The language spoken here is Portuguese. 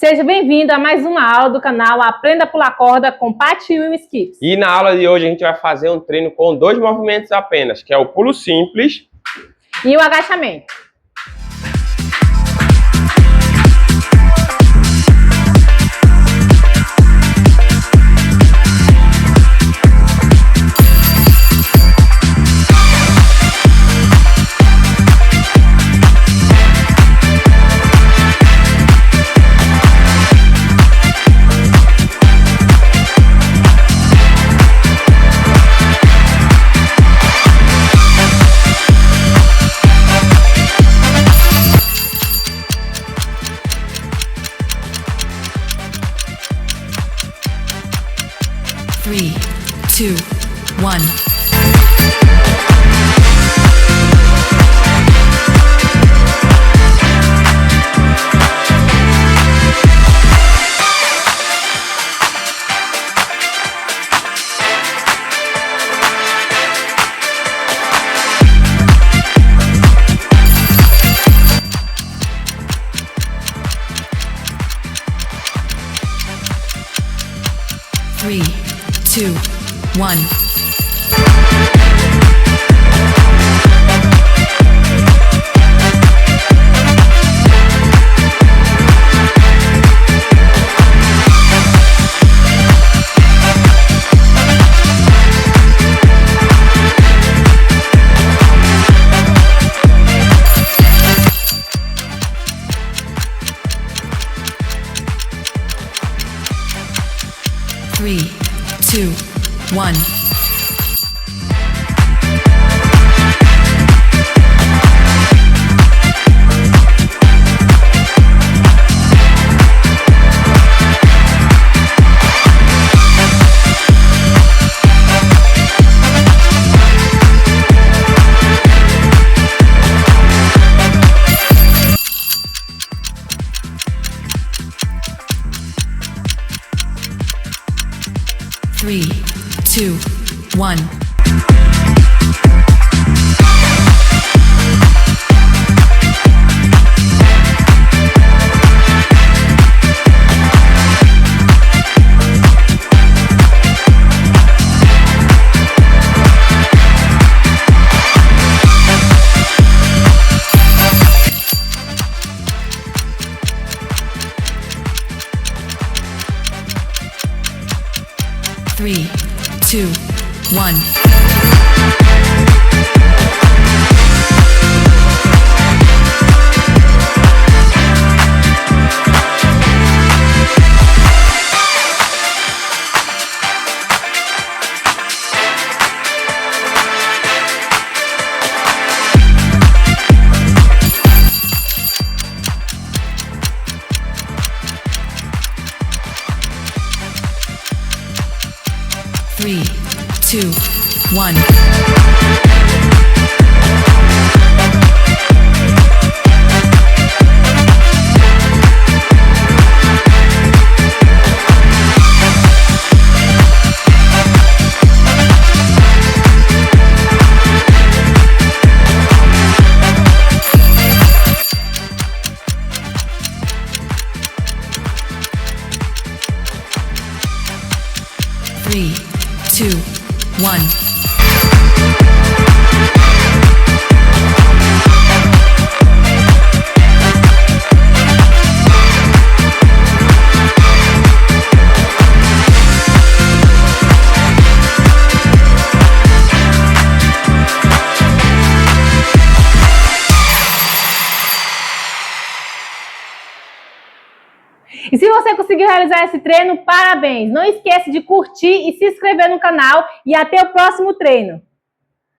Seja bem-vindo a mais uma aula do canal Aprenda a Pular Corda com Paty e Skips. E na aula de hoje a gente vai fazer um treino com 2 movimentos apenas, que é o pulo simples e o agachamento. Three, two, one. Three, two, one. 3, 2, 1. Three, two, one. 3, 2, 1. Three, two, one. 3, 2, 1. E se você conseguiu realizar esse treino, parabéns! Não esqueça de curtir e se inscrever no canal e até o próximo treino!